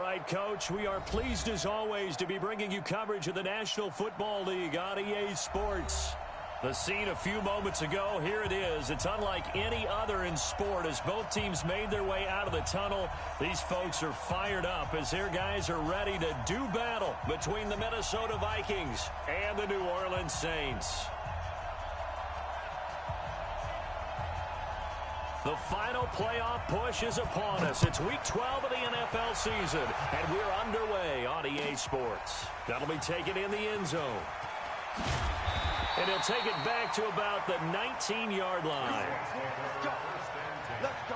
right, Coach. We are pleased, as always, to be bringing you coverage of the National Football League on EA Sports. The scene a few moments ago, here it is. It's unlike any other in sport as both teams made their way out of the tunnel. These folks are fired up as their guys are ready to do battle between the Minnesota Vikings and the New Orleans Saints. The final playoff push is upon us. It's Week 12 of the NFL season, and we're underway on EA Sports. That'll be taken in the end zone. And he'll take it back to about the 19-yard line. Let's go. Let's go.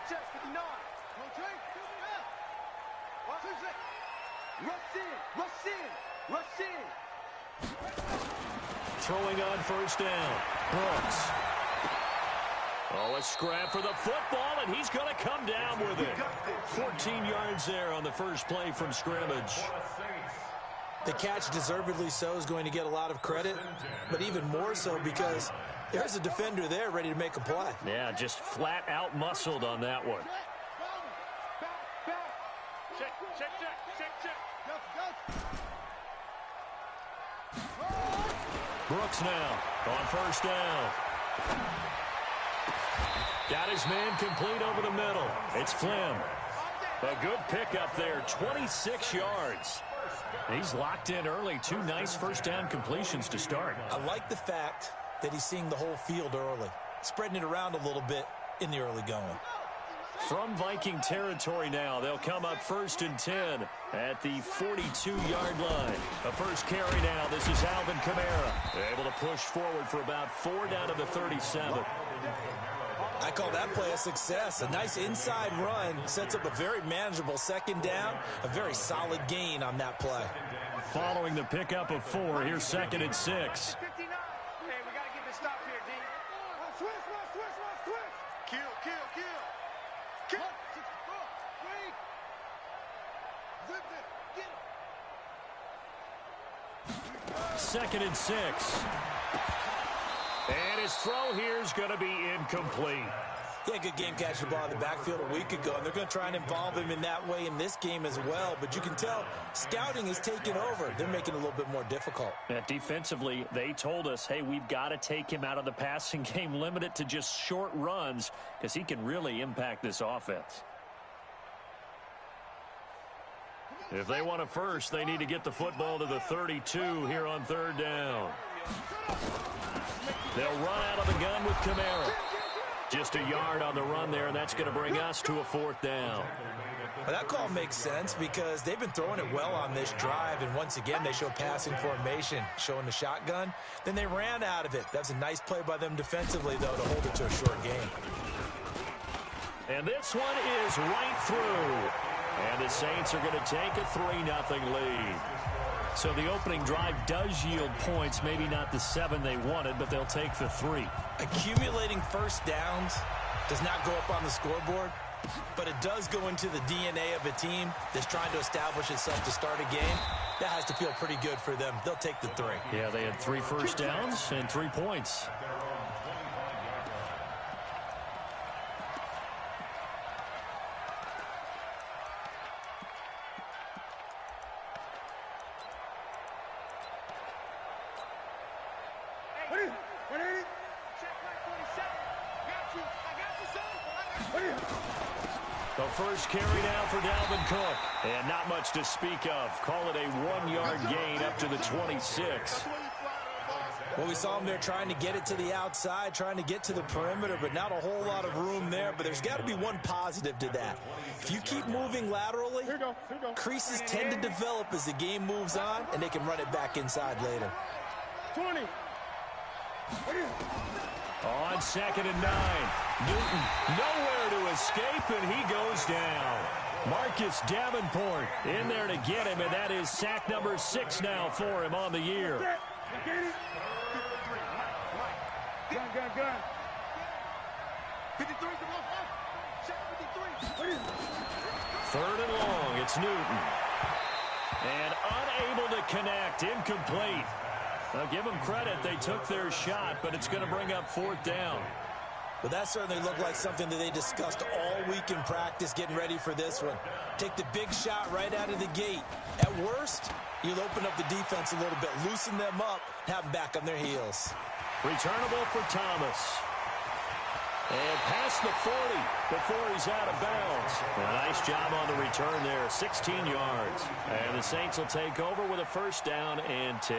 Check, 59. Rush in. Throwing on first down. Brooks. Oh, a scrap for the football, and he's going to come down with it. 14 yards there on the first play from scrimmage. The catch, deservedly so, is going to get a lot of credit, but even more so because there's a defender there ready to make a play. Yeah, just flat out muscled on that one. Check. Brooks now on first down. Got his man complete over the middle. It's Flynn. A good pickup there, 26 yards. He's locked in early. Two nice first down completions to start. I like the fact that he's seeing the whole field early, spreading it around a little bit in the early going. From Viking territory now, they'll come up 1st and 10 at the 42-yard line. A first carry now. This is Alvin Kamara. They're able to push forward for about 4 down to the 37. I call that play a success. A nice inside run sets up a very manageable second down. A very solid gain on that play. Following the pickup of 4, here's 2nd and 6. 59. Hey, we got to get the stop here, D. Switch. Kill. 2nd and 6. And his throw here is going to be incomplete. Yeah, good game catching the ball in the backfield a week ago, and they're going to try and involve him in that way in this game as well. But you can tell scouting is taking over. They're making it a little bit more difficult. Yeah, defensively, they told us, hey, we've got to take him out of the passing game, limit it to just short runs, because he can really impact this offense. If they want a first, they need to get the football to the 32 here on 3rd down. They'll run out of the gun with Kamara. Just a yard on the run there, and that's going to bring us to a 4th down. Well, that call makes sense because they've been throwing it well on this drive, and once again, they show passing formation, showing the shotgun. Then they ran out of it. That's a nice play by them defensively, though, to hold it to a short game. And this one is right through. And the Saints are going to take a 3-0 lead. So the opening drive does yield points, maybe not the 7 they wanted, but they'll take the 3. Accumulating first downs does not go up on the scoreboard, but it does go into the DNA of a team that's trying to establish itself to start a game. That has to feel pretty good for them. They'll take the 3. Yeah, they had 3 first downs and 3 points. The first carry now for Dalvin Cook. And not much to speak of. Call it a 1-yard gain up to the 26. Well, we saw him there trying to get it to the outside, trying to get to the perimeter, but not a whole lot of room there. But there's got to be one positive to that. If you keep moving laterally, creases tend to develop as the game moves on, and they can run it back inside later. 20. On 2nd and 9. Newton nowhere to escape, and he goes down. Marcus Davenport in there to get him, and that is sack number 6 now for him on the year. Gun. 53. 3rd and long, it's Newton. And unable to connect, incomplete. Now give them credit. They took their shot, but it's going to bring up 4th down. Well, that certainly looked like something that they discussed all week in practice, getting ready for this one. Take the big shot right out of the gate. At worst, you'll open up the defense a little bit, loosen them up, and have them back on their heels. Returnable for Thomas. And past the 40 before he's out of bounds. A nice job on the return there, 16 yards. And the Saints will take over with a 1st down and 10.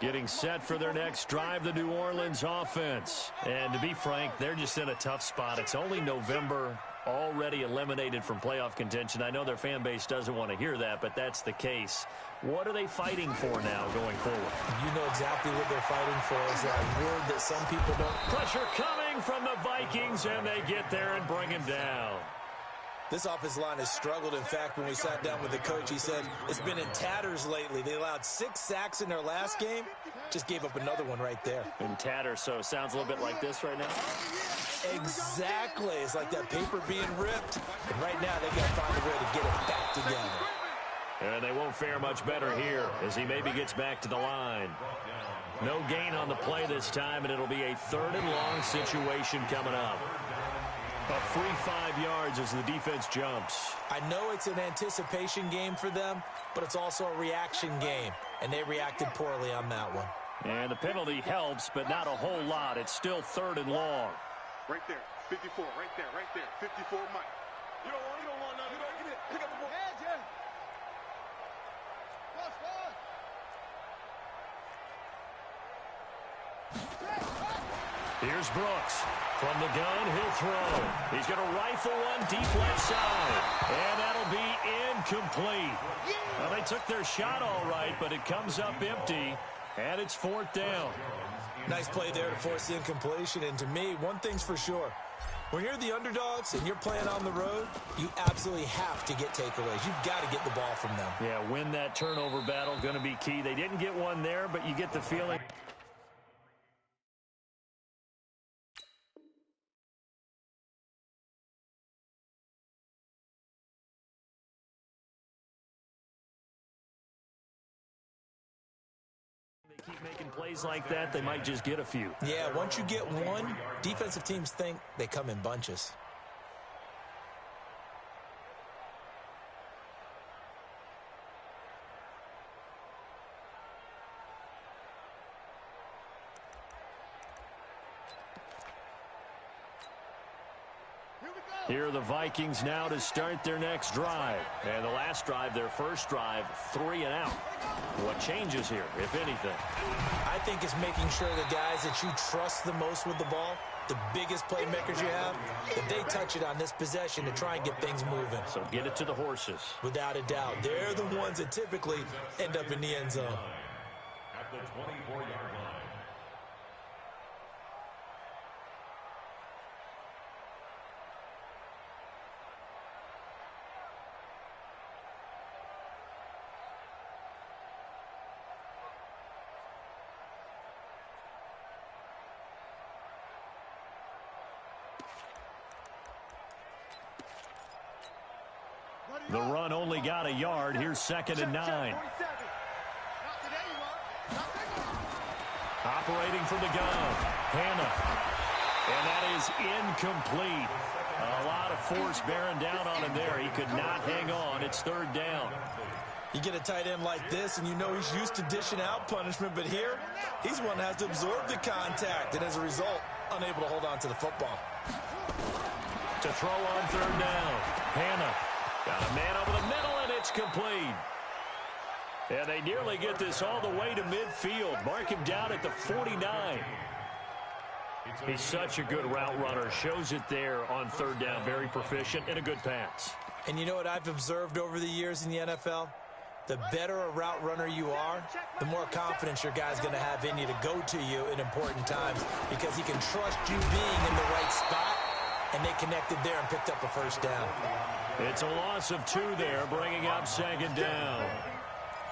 Getting set for their next drive, the New Orleans offense. And to be frank, they're just in a tough spot. It's only November, already eliminated from playoff contention. I know their fan base doesn't want to hear that, but that's the case. What are they fighting for now going forward? You know exactly what they're fighting for. Is that word that some people don't. Pressure coming from the Vikings, and they get there and bring him down. This offensive line has struggled. In fact, when we sat down with the coach, he said it's been in tatters lately. They allowed 6 sacks in their last game. Just gave up another one right there. In tatters, so it sounds a little bit like this right now. Exactly. It's like that paper being ripped. And right now, they got to find a way to get it back together. And they won't fare much better here as he maybe gets back to the line. No gain on the play this time, and it'll be a 3rd and long situation coming up. A free 5 yards as the defense jumps. I know it's an anticipation game for them, but it's also a reaction game, and they reacted poorly on that one. And the penalty helps, but not a whole lot. It's still 3rd and long. Right there, 54, right there, 54, Mike. You don't want nothing. Get it. Pick up the ball. Here's Brooks. From the gun, he'll throw. He's going to rifle one deep left side. And that'll be incomplete. Well, they took their shot all right, but it comes up empty. And it's 4th down. Nice play there to force the incompletion. And to me, one thing's for sure. When you're the underdogs and you're playing on the road, you absolutely have to get takeaways. You've got to get the ball from them. Yeah, win that turnover battle, going to be key. They didn't get one there, but you get the feeling. They keep making plays like that, they might just get a few. Yeah, once you get one, defensive teams think they come in bunches. Here are the Vikings now to start their next drive. And the last drive, their first drive, 3 and out. What changes here, if anything? I think it's making sure the guys that you trust the most with the ball, the biggest playmakers you have, that they touch it on this possession to try and get things moving. So get it to the horses. Without a doubt. They're the ones that typically end up in the end zone. At the 24-yard line. The run only got a yard. Here's 2nd and 9. Operating from the gun. Hannah. And that is incomplete. A lot of force bearing down on him there. He could not hang on. It's 3rd down. You get a tight end like this, and you know he's used to dishing out punishment, but here, he's one that has to absorb the contact, and as a result, unable to hold on to the football. To throw on 3rd down. Hannah. Got a man over the middle, and it's complete. And they nearly get this all the way to midfield. Mark him down at the 49. He's such a good route runner. Shows it there on 3rd down. Very proficient and a good pass. And you know what I've observed over the years in the NFL? The better a route runner you are, the more confidence your guy's going to have in you to go to you in important times because he can trust you being in the right spot, and they connected there and picked up a 1st down. It's a loss of 2 there, bringing up 2nd down.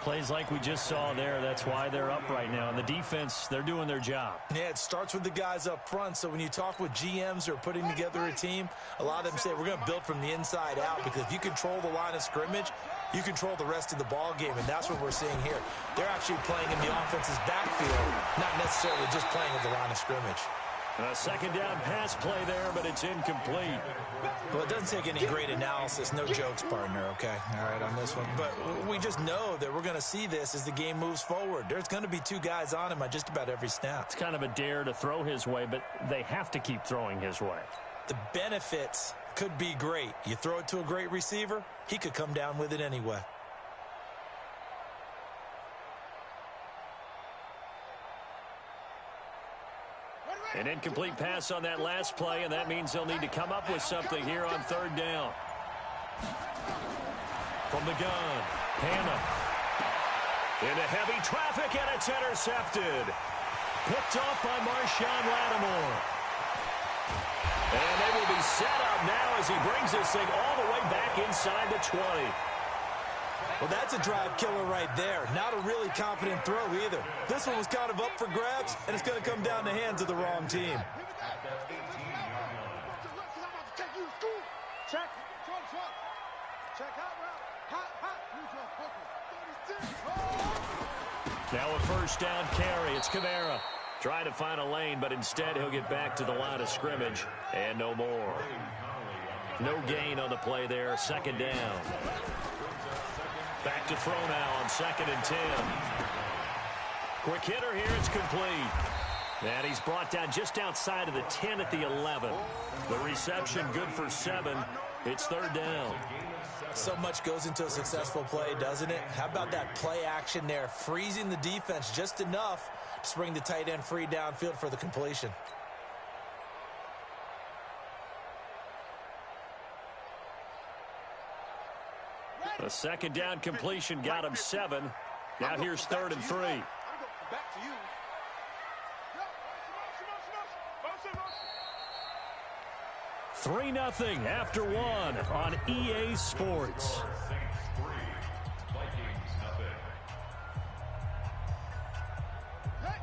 Plays like we just saw there. That's why they're up right now. And the defense, they're doing their job. Yeah, it starts with the guys up front. So when you talk with GMs who are putting together a team, a lot of them say we're going to build from the inside out, because if you control the line of scrimmage, you control the rest of the ball game, and that's what we're seeing here. They're actually playing in the offense's backfield, not necessarily just playing at the line of scrimmage. A second down pass play there, but it's incomplete. Well, it doesn't take any great analysis. No jokes, partner, okay? All right, on this one. But we just know that we're going to see this as the game moves forward. There's going to be two guys on him on just about every snap. It's kind of a dare to throw his way, but they have to keep throwing his way. The benefits could be great. You throw it to a great receiver, he could come down with it anyway. An incomplete pass on that last play, and that means they'll need to come up with something here on third down. From the gun, Hanna. Into heavy traffic, and it's intercepted. Picked off by Marshawn Lattimore. And they will be set up now as he brings this thing all the way back inside the 20. Well, that's a drive killer right there. Not a really confident throw either. This one was kind of up for grabs, and it's going to come down the hands of the wrong team. Now a first down carry. It's Kamara. Trying to find a lane, but instead he'll get back to the line of scrimmage. And no more. No gain on the play there. Second down. Back to throw now on 2nd and 10. Quick hitter here. It's complete. And he's brought down just outside of the 10 at the 11. The reception good for 7. It's third down. So much goes into a successful play, doesn't it? How about that play action there? Freezing the defense just enough to bring the tight end free downfield for the completion. The second down completion got him 7. Now here's 3rd and 3. Back to you. 3-0 after 1 on EA Sports.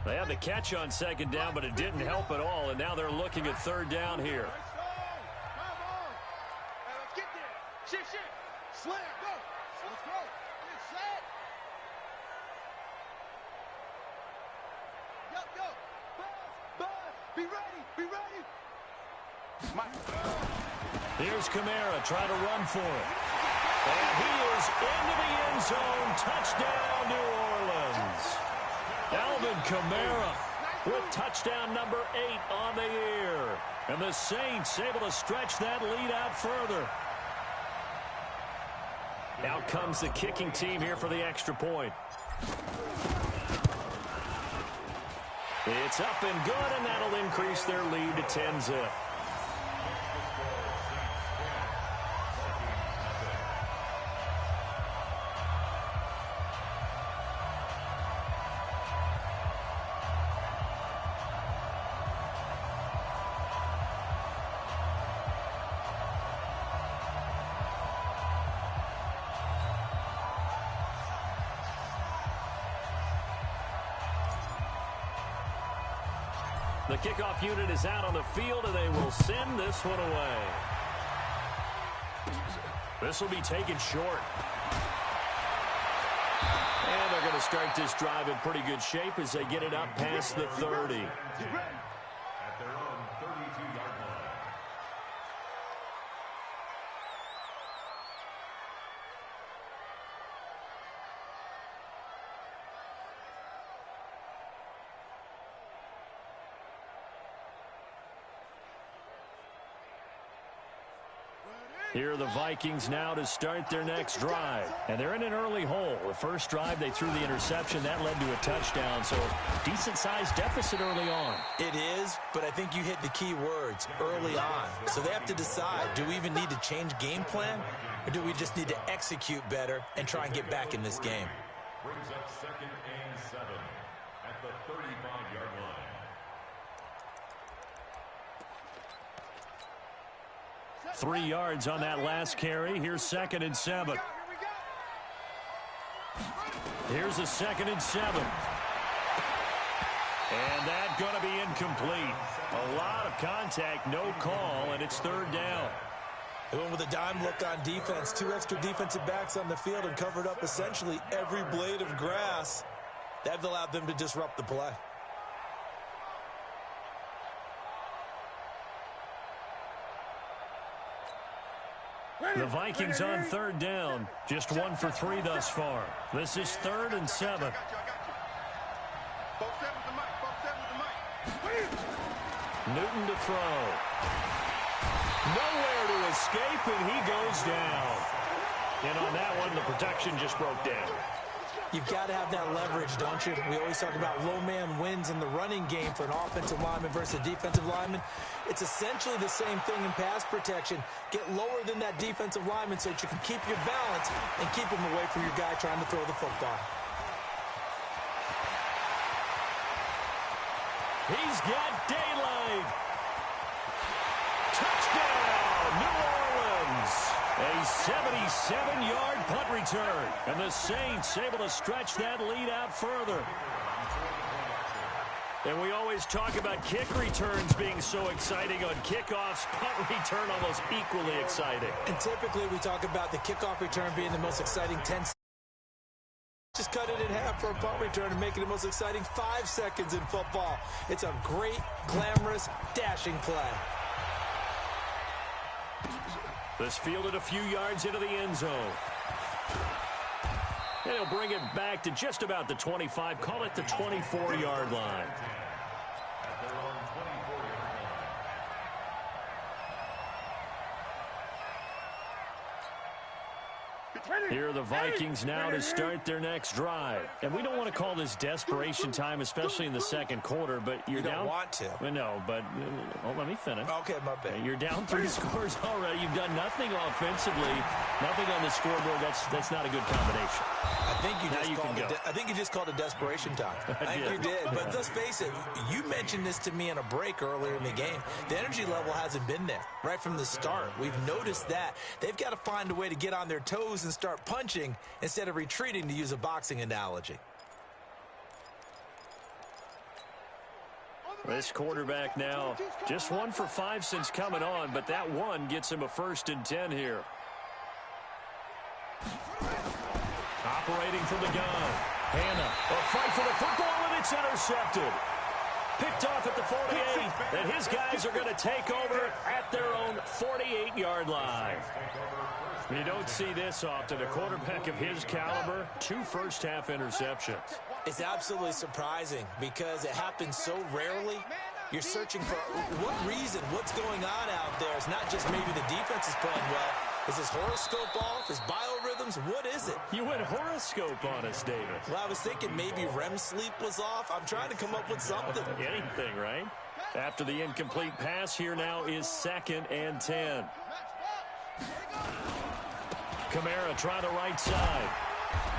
They had the catch on 2nd down, but it didn't help at all, and now they're looking at 3rd down here. Let's get there. Shit. Slam, go. Let's go. Get set. Go. Buzz. Be ready. Here's Kamara trying to run for it. And he is into the end zone. Touchdown, New Orleans. Alvin Kamara with touchdown number 8 on the year. And the Saints able to stretch that lead out further. Out comes the kicking team here for the extra point. It's up and good, and that'll increase their lead to 10-zip. The kickoff unit is out on the field, and they will send this one away. This will be taken short. And they're going to start this drive in pretty good shape as they get it up past the 30. At their own 32-yard line. Here are the Vikings now to start their next drive. And they're in an early hole. The first drive, they threw the interception. That led to a touchdown. So decent-sized deficit early on. It is, but I think you hit the key words, early on. So they have to decide, do we even need to change game plan? Or do we just need to execute better and try and get back in this game? Brings up 2nd and 7 at the 35-yard line. Three yards on that last carry. Here's 2nd and 7. Here's a 2nd and 7. And that's going to be incomplete. A lot of contact, no call, and it's 3rd down. They went with a dime look on defense. 2 extra defensive backs on the field and covered up essentially every blade of grass. That allowed them to disrupt the play. The Vikings on 3rd down. Just 1 for 3 thus far. This is 3rd and 7. Newton to throw. Nowhere to escape, and he goes down. And on that one, the protection just broke down. You've got to have that leverage, don't you? We always talk about low man wins in the running game for an offensive lineman versus a defensive lineman. It's essentially the same thing in pass protection. Get lower than that defensive lineman so that you can keep your balance and keep him away from your guy trying to throw the football. He's got daylight. Touchdown, New Orleans. A 77-yard punt return. And the Saints able to stretch that lead out further. And we always talk about kick returns being so exciting on kickoffs. Punt return almost equally exciting. And typically we talk about the kickoff return being the most exciting 10 seconds. Just cut it in half for a punt return and make it the most exciting 5 seconds in football. It's a great, glamorous, dashing play. This fielded a few yards into the end zone. And he'll bring it back to just about the 25. Call it the 24-yard line. Here are the Vikings now to start their next drive. And we don't want to call this desperation time, especially in the second quarter, but you're down. You don't want to. No, but let me finish. Okay, my bad. You're down 3 scores already. You've done nothing offensively, nothing on the scoreboard. That's not a good combination. I think you just called it desperation time. I think you did. But let's face it, you mentioned this to me in a break earlier in the game. The energy level hasn't been there right from the start. We've noticed that. They've got to find a way to get on their toes and start punching instead of retreating, to use a boxing analogy. This quarterback now just 1 for 5 since coming on, but that one gets him a 1st and 10 here. Operating from the gun. Hannah, a fight for the football, and it's intercepted. Picked off at the 48, and his guys are going to take over at their own 48-yard line. You don't see this often. A quarterback of his caliber, 2 first-half interceptions. It's absolutely surprising because it happens so rarely. You're searching for what reason, what's going on out there. It's not just maybe the defense is playing well. Is his horoscope off? His biorhythms? What is it? You went horoscope on us, David. Well, I was thinking maybe REM sleep was off. I'm trying to come up with something. Anything, right? After the incomplete pass, here now is 2nd and 10. Kamara trying the right side.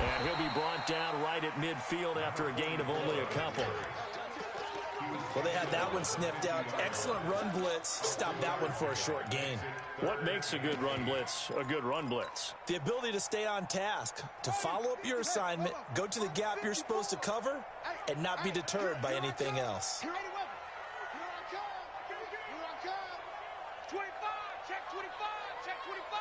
And he'll be brought down right at midfield after a gain of only a couple. Well, they had that one sniffed out. Excellent run blitz. Stopped that one for a short gain. What makes a good run blitz a good run blitz? The ability to stay on task, to follow up your assignment, go to the gap you're supposed to cover, and not be deterred by anything else. 25, check 25, check 25.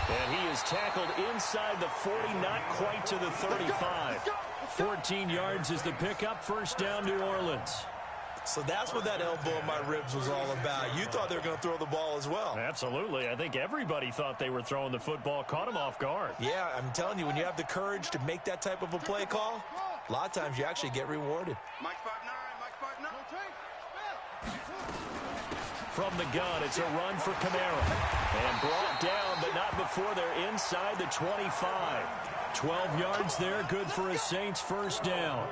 And he is tackled inside the 40, not quite to the 35. 14 yards is the pickup. 1st down, New Orleans. So that's what that elbow in my ribs was all about. You thought they were going to throw the ball as well. Absolutely. I think everybody thought they were throwing the football, caught him off guard. Yeah, I'm telling you, when you have the courage to make that type of a play call, a lot of times you actually get rewarded. Mike 5'9", Mike 5'9". From the gun, it's a run for Kamara. And brought down, but not before they're inside the 25. 12 yards there, good for a Saints 1st down.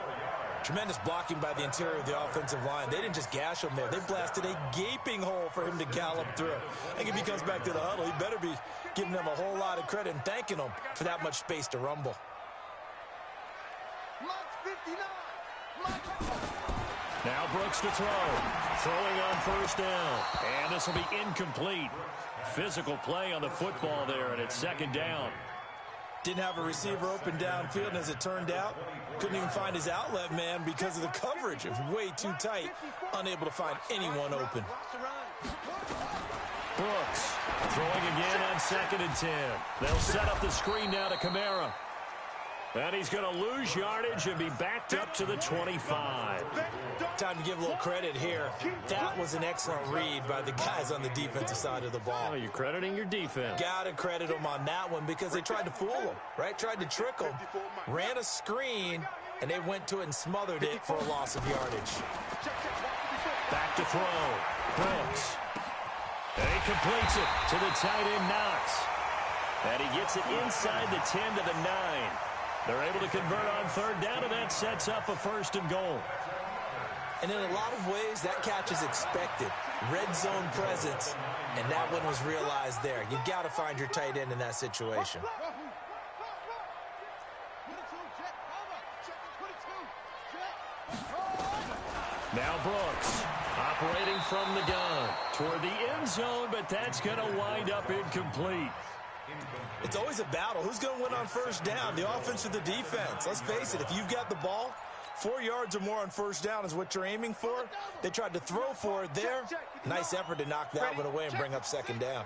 Tremendous blocking by the interior of the offensive line. They didn't just gash him there. They blasted a gaping hole for him to gallop through. I think if he comes back to the huddle, he better be giving them a whole lot of credit and thanking them for that much space to rumble. Now Brooks to throw. Throwing on first down. And this will be incomplete. Physical play on the football there, and it's second down. Didn't have a receiver open downfield, and as it turned out, couldn't even find his outlet man because of the coverage. It was way too tight, unable to find anyone open. Brooks throwing again on 2nd and 10. They'll set up the screen now to Kamara. And he's going to lose yardage and be backed up to the 25. Time to give a little credit here. That was an excellent read by the guys on the defensive side of the ball. Oh, you're crediting your defense. Got to credit them on that one because they tried to fool him, right? Tried to trick him, ran a screen, and they went to it and smothered it for a loss of yardage. Back to throw. Brooks. And he completes it to the tight end, Knox. And he gets it inside the 10 to the 9. They're able to convert on 3rd down, and that sets up a 1st and goal. And in a lot of ways, that catch is expected. Red zone presence, and that one was realized there. You've got to find your tight end in that situation. Now Brooks operating from the gun toward the end zone, but that's going to wind up incomplete. It's always a battle. Who's going to win on 1st down, the offense or the defense? Let's face it, if you've got the ball, 4 yards or more on 1st down is what you're aiming for. They tried to throw for it there. Nice effort to knock that one away and bring up 2nd down.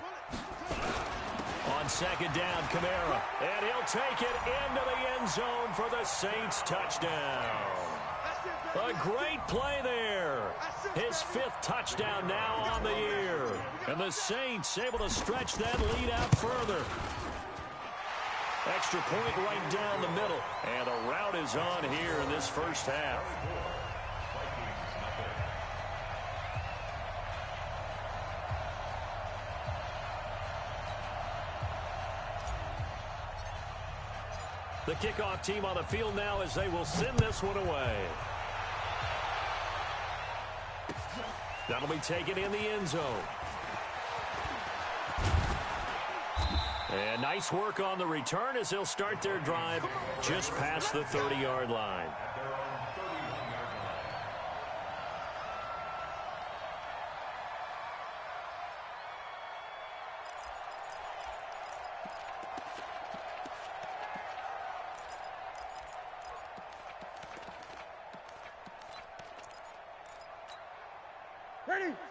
On 2nd down, Kamara. And he'll take it into the end zone for the Saints touchdown. A great play there. His 5th touchdown now on the year. And the Saints able to stretch that lead out further. Extra point right down the middle. And a rout is on here in this first half. The kickoff team on the field now as they will send this one away. That'll be taken in the end zone. And nice work on the return as they'll start their drive just past the 30-yard line.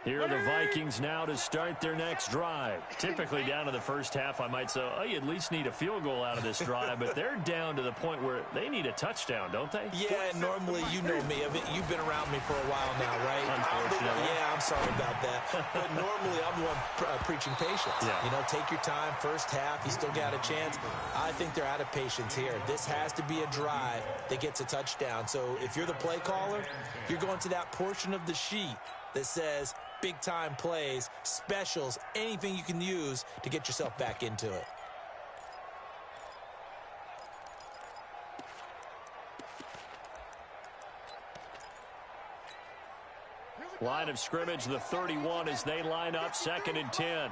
Here are the Vikings now to start their next drive. Typically down to the first half, I might say, oh, you at least need a field goal out of this drive, but they're down to the point where they need a touchdown, don't they? Yeah, normally, you know me. You've been around me for a while now, right? Unfortunately. Yeah, I'm sorry about that. But normally, I'm the one preaching patience. Yeah. You know, take your time. First half, you still got a chance. I think they're out of patience here. This has to be a drive that gets a touchdown. So if you're the play caller, you're going to that portion of the sheet that says big-time plays, specials, anything you can use to get yourself back into it. Line of scrimmage, the 31 as they line up 2nd and 10.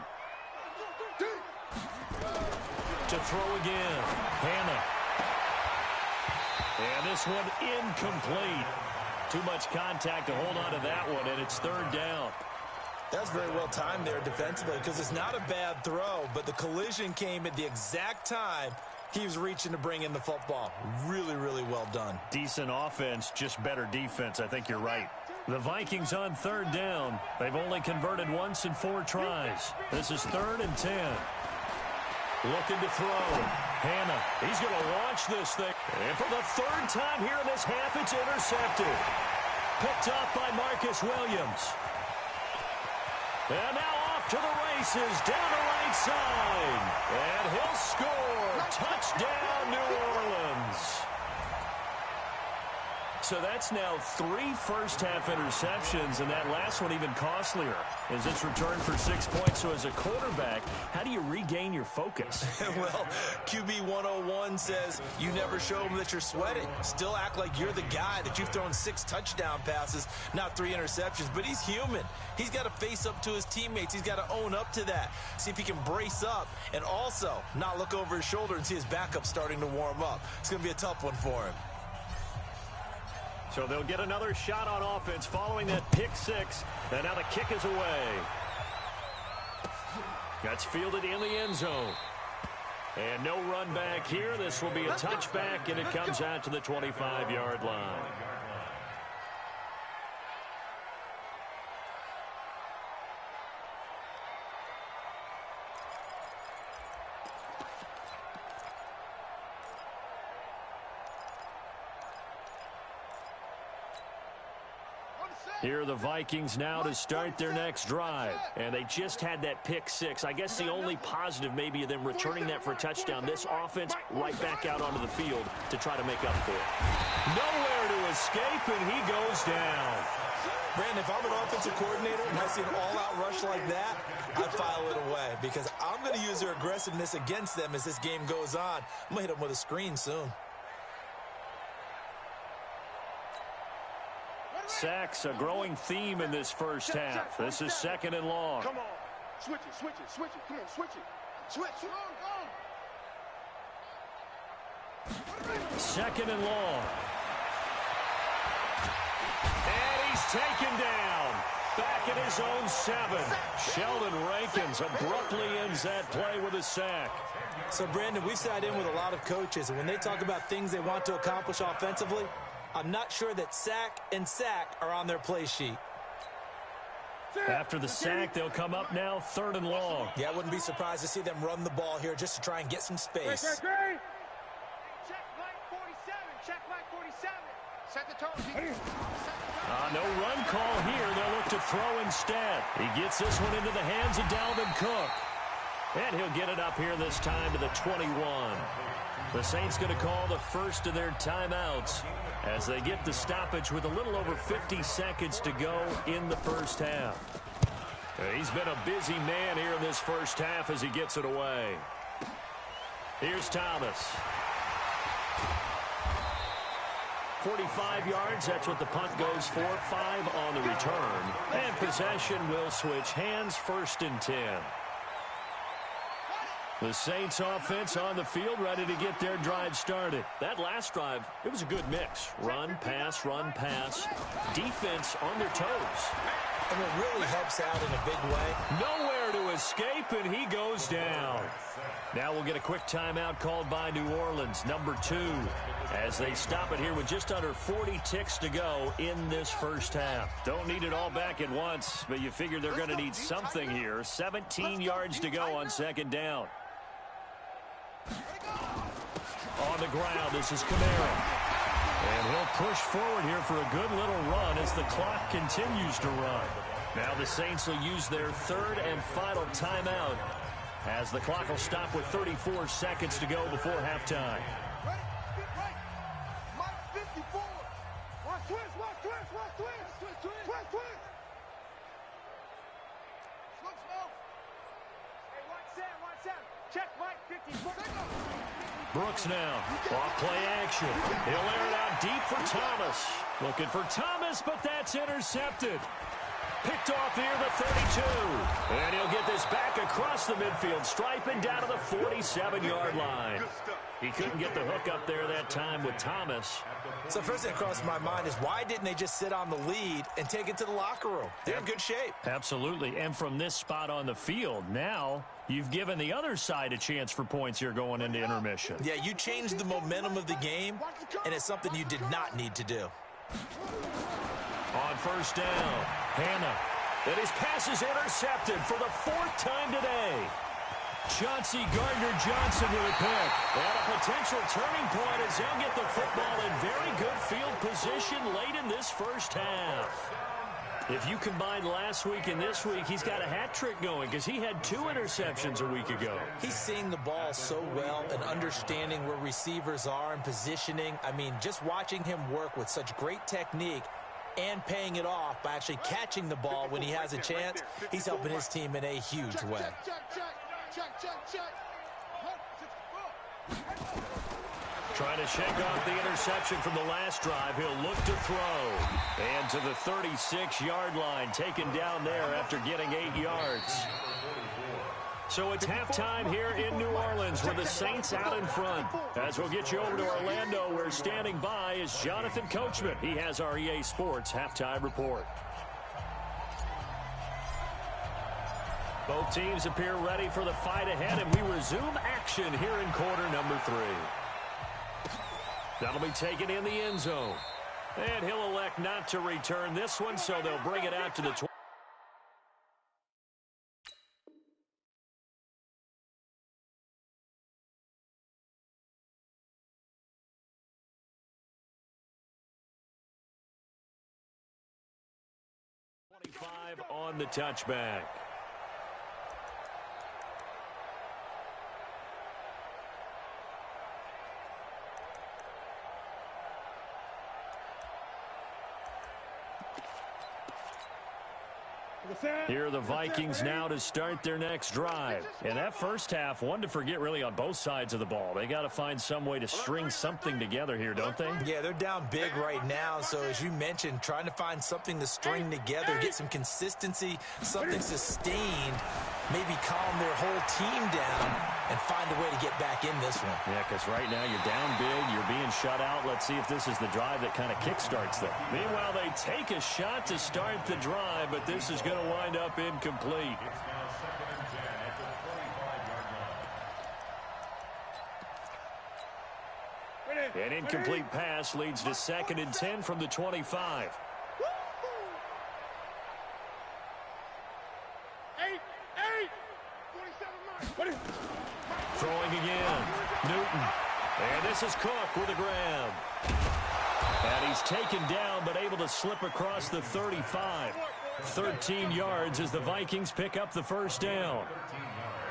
To throw again, Hannah. And this one incomplete. Too much contact to hold on to that one, and it's 3rd down. That's very well timed there defensively because it's not a bad throw, but the collision came at the exact time he was reaching to bring in the football. Really, really well done. Decent offense, just better defense. I think you're right. The Vikings on 3rd down. They've only converted once in 4 tries. This is 3rd and 10. Looking to throw. Hannah, he's going to launch this thing. And for the 3rd time here in this half, it's intercepted. Picked off by Marcus Williams. And now off to the races, down the right side. And he'll score. Touchdown, New Orleans. So that's now 3 first-half interceptions, and that last one even costlier as it's returned for 6 points. So as a quarterback, how do you regain your focus? Well, QB 101 says you never show them that you're sweating. Still act like you're the guy that you've thrown 6 touchdown passes, not 3 interceptions. But he's human. He's got to face up to his teammates. He's got to own up to that. See if he can brace up and also not look over his shoulder and see his backup starting to warm up. It's going to be a tough one for him. So they'll get another shot on offense following that pick six. And now the kick is away. That's fielded in the end zone. And no run back here. This will be a touchback, and it comes out to the 25-yard line. Here are the Vikings now to start their next drive. And they just had that pick six. I guess the only positive maybe of them returning that for a touchdown. This offense right back out onto the field to try to make up for it. Nowhere to escape, and he goes down. Brandon, if I'm an offensive coordinator and I see an all-out rush like that, I'd file it away because I'm going to use their aggressiveness against them as this game goes on. I'm going to hit them with a screen soon. Sacks, a growing theme in this first half. This is second and long. Come on. Switch it, switch it, switch it. Come on, switch it. Switch. Go. Second and long. And he's taken down. Back at his own 7. Sheldon Rankins abruptly ends that play with a sack. So, Brandon, we sat in with a lot of coaches, and when they talk about things they want to accomplish offensively, I'm not sure that sack and sack are on their play sheet. After the sack, they'll come up now, third and long. Yeah, I wouldn't be surprised to see them run the ball here just to try and get some space. Check Mike 47. Check Mike 47. Set the tone. No run call here. They'll look to throw instead. He gets this one into the hands of Dalvin Cook. And he'll get it up here this time to the 21. The Saints going to call the first of their timeouts as they get the stoppage with a little over 50 seconds to go in the first half. He's been a busy man here in this first half as he gets it away. Here's Thomas. 45 yards, that's what the punt goes for. 5 on the return. And possession will switch hands, first and 10. The Saints offense on the field, ready to get their drive started. That last drive, it was a good mix. Run, pass, defense on their toes. And it really helps out in a big way. Nowhere to escape, and he goes down. Now we'll get a quick timeout called by New Orleans, number 2, as they stop it here with just under 40 ticks to go in this first half. Don't need it all back at once, but you figure they're going to need something here. 17 yards to go on second down. On the ground, this is Kamara. And he'll push forward here for a good little run as the clock continues to run. Now the Saints will use their third and final timeout as the clock will stop with 34 seconds to go before halftime. Check Mike 54. Brooks now, off play action. He'll air it out deep for Thomas. Looking for Thomas, but that's intercepted. Picked off here, the 32. And he'll get this back across the midfield stripe and down to the 47-yard line. He couldn't get the hook up there that time with Thomas. So first thing that crossed my mind is why didn't they just sit on the lead and take it to the locker room? They're in good shape. Absolutely. And from this spot on the field, now you've given the other side a chance for points here going into intermission. Yeah, you changed the momentum of the game, and it's something you did not need to do. On first down, Hannah. And his pass is intercepted for the 4th time today. Chauncey Gardner-Johnson with a pick. And a potential turning point as they'll get the football in very good field position late in this first half. If you combine last week and this week, he's got a hat trick going because he had 2 interceptions a week ago. He's seeing the ball so well and understanding where receivers are and positioning. I mean, just watching him work with such great technique and paying it off by actually catching the ball when he has a chance, he's helping his team in a huge way. Trying to shake off the interception from the last drive. He'll look to throw. And to the 36-yard line, taken down there after getting 8 yards. So it's halftime here in New Orleans with the Saints out in front. As we'll get you over to Orlando, where standing by is Jonathan Coachman. He has our EA Sports halftime report. Both teams appear ready for the fight ahead, and we resume action here in quarter number 3. That'll be taken in the end zone. And he'll elect not to return this one, so they'll bring it out to the 20. On the touchback. Here are the Vikings now to start their next drive. And that first half, one to forget really on both sides of the ball. They got to find some way to string something together here, don't they? Yeah, they're down big right now. So as you mentioned, trying to find something to string together, get some consistency, something sustained, maybe calm their whole team down and find a way to get back in this one. Yeah, because right now you're down big, you're being shut out. Let's see if this is the drive that kind of kickstarts them. Meanwhile, they take a shot to start the drive, but this is going to wind up incomplete. It's now 2nd and 10 at the 25-yard line. An incomplete pass leads to 2nd and 10 from the 25. Throwing again. Newton. And this is Cook with a grab. And he's taken down but able to slip across the 35. 13 yards as the Vikings pick up the first down.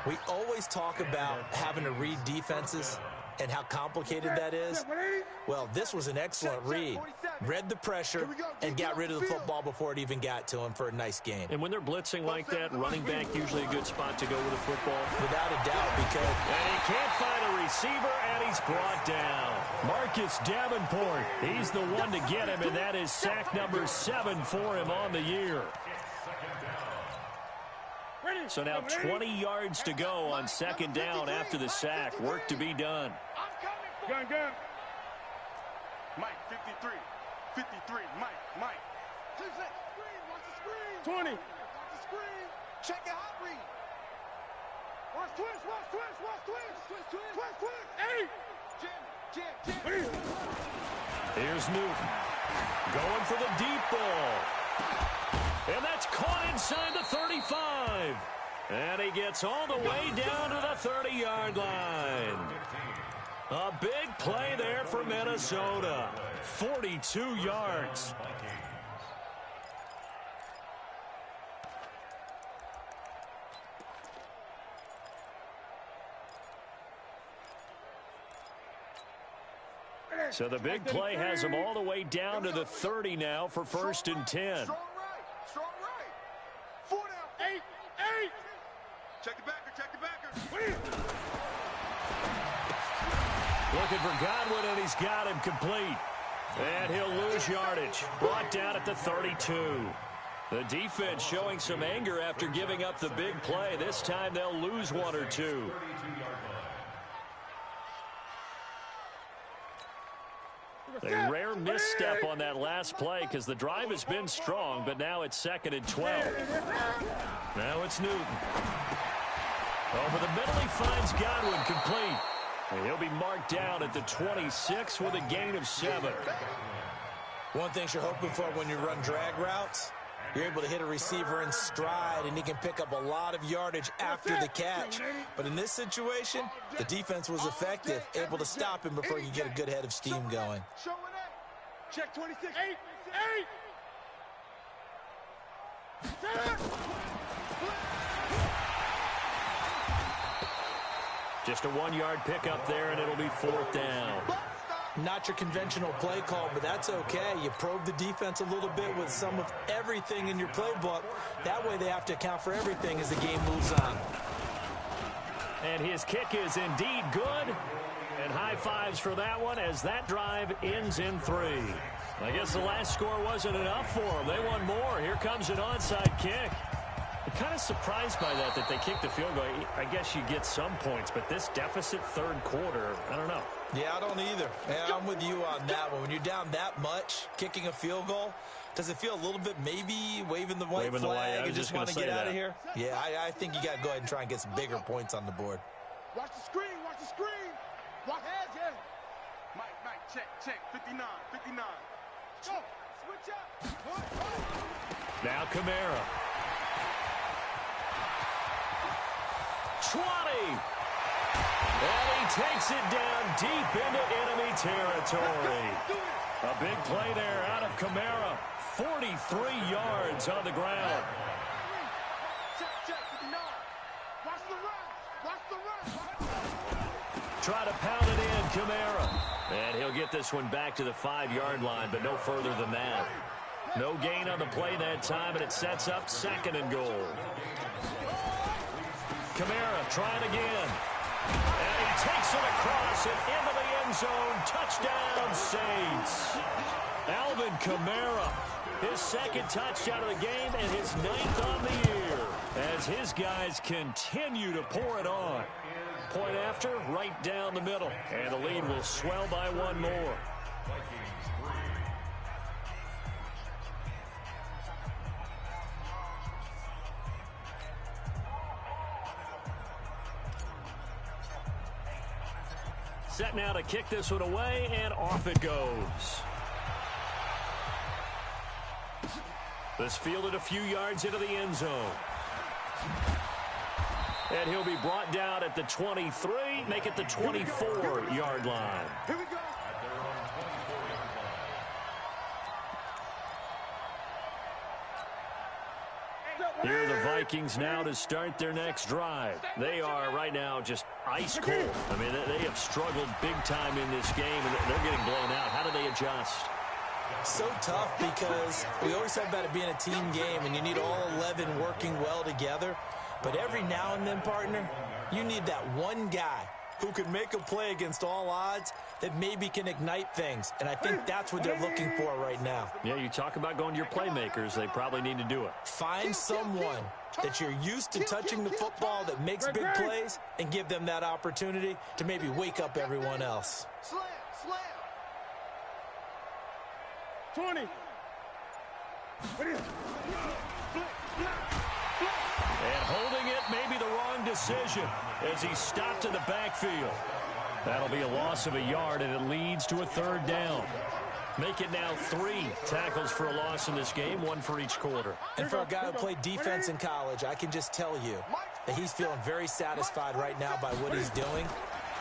We always talk about having to read defenses and how complicated that is. Well, this was an excellent read. Read the pressure and got rid of the football before it even got to him for a nice gain. And when they're blitzing like that, running back usually a good spot to go with the football. Without a doubt, because... And he can't find a receiver, and he's brought down. Marcus Davenport, he's the one to get him, and that is sack number 7 for him on the year. So now 20 yards to go on 2nd down after the sack. Work to be done. Gun. Mike, 53. 53. Mike. 20. Watch the screen. Check your hot read. Watch twist. Jim. Here's Newton. Going for the deep ball. And that's caught inside the 35. And he gets all the way down to the 30-yard line. A big play there for Minnesota. 42 yards. So the big play has him all the way down to the 30 now for 1st and 10. Strong right. 4 down. 8. Check the backer. Looking for Godwin, and he's got him complete. And he'll lose yardage. Brought down at the 32. The defense showing some anger after giving up the big play. This time they'll lose 1 or 2. A rare misstep on that last play because the drive has been strong, but now it's 2nd and 12. Now it's Newton. Over the middle, he finds Godwin complete. And he'll be marked down at the 26 with a gain of 7. One thing you're hoping for when you run drag routes, you're able to hit a receiver in stride, and he can pick up a lot of yardage after the catch. But in this situation, the defense was effective, able to stop him before you get a good head of steam going. Check 26. 8. Just a 1-yard pickup there, and it'll be 4th down. Not your conventional play call, but that's okay. You probe the defense a little bit with some of everything in your playbook. That way they have to account for everything as the game moves on. And his kick is indeed good. And high fives for that one as that drive ends in 3. I guess the last score wasn't enough for them. They want more. Here comes an onside kick. Kind of surprised by that they kicked the field goal. I guess you get some points, but this deficit third quarter, I don't know. Yeah, I don't either. Yeah, I'm with you on that one. When you're down that much, kicking a field goal, does it feel a little bit maybe waving the white flag and just want to get out of here? Yeah, I think you got to go ahead and try and get some bigger points on the board. Watch the screen, watch the screen. Watch heads, yeah. Mike, check, 59. Go, switch up. Now Kamara. 20. And he takes it down deep into enemy territory. A big play there out of Kamara. 43 yards on the ground. Check, 59. Watch the run. Try to pound it in, Kamara. And he'll get this one back to the 5-yard line, but no further than that. No gain on the play that time, and it sets up 2nd and goal. Kamara trying again. And he takes it across and into the end zone. Touchdown, Saints. Alvin Kamara, his 2nd touchdown of the game and his 9th on the year as his guys continue to pour it on. Point after, right down the middle. And the lead will swell by 1 more. Set now to kick this one away, and off it goes. This fielded a few yards into the end zone. And he'll be brought down at the 23, make it the 24-yard line. Here we go. Here are the Vikings now to start their next drive. They are right now just ice cold. I mean, they have struggled big time in this game, and they're getting blown out. How do they adjust? So tough because we always talk about it being a team game, and you need all 11 working well together. But every now and then, partner, you need that one guy who can make a play against all odds that maybe can ignite things. And I think that's what they're looking for right now. Yeah, you talk about going to your playmakers. They probably need to do it. Find someone that you're used to touching the football that makes big plays and give them that opportunity to maybe wake up everyone else. Slam. 20. And holding it may be the wrong decision as he stopped in the backfield. That'll be a loss of a yard, and it leads to a 3rd down. Make it now 3 tackles for a loss in this game, 1 for each quarter. And for a guy who played defense in college, I can just tell you that he's feeling very satisfied right now by what he's doing.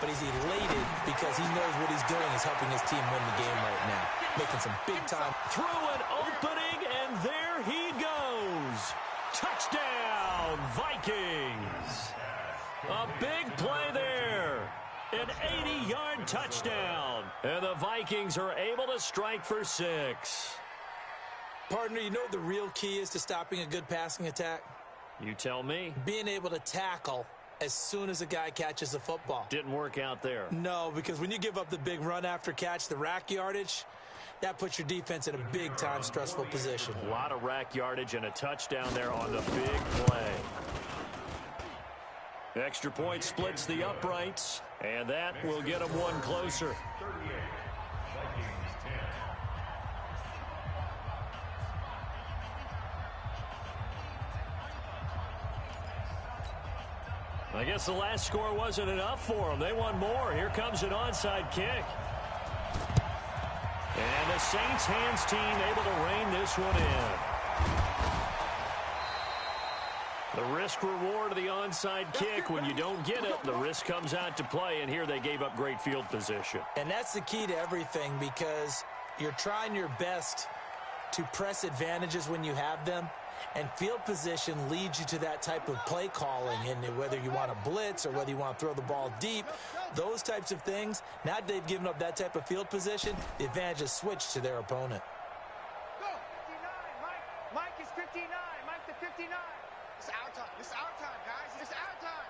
But he's elated because he knows what he's doing is helping his team win the game right now. Making some big time. Through an opening, and there he goes. Touchdown, Vikings. A big play there. An 80-yard touchdown. And the Vikings are able to strike for 6. Partner, you know what the real key is to stopping a good passing attack? You tell me. Being able to tackle as soon as a guy catches the football. Didn't work out there. No, because when you give up the big run after catch, the rack yardage, that puts your defense in a big-time stressful position. A lot of rack yardage and a touchdown there on the big play. Extra point splits the uprights, and that will get them 1 closer. I guess the last score wasn't enough for them. They want more. Here comes an onside kick. And the Saints hands team able to rein this one in. The risk-reward of the onside kick, when you don't get it, the risk comes out to play, and here they gave up great field position. And that's the key to everything, because you're trying your best to press advantages when you have them, and field position leads you to that type of play calling, and whether you want to blitz or whether you want to throw the ball deep, those types of things, now that they've given up that type of field position, the advantage is switched to their opponent. Go. 59, Mike is 59. Mike to 59. It's our time. It's our time, guys. It's our time.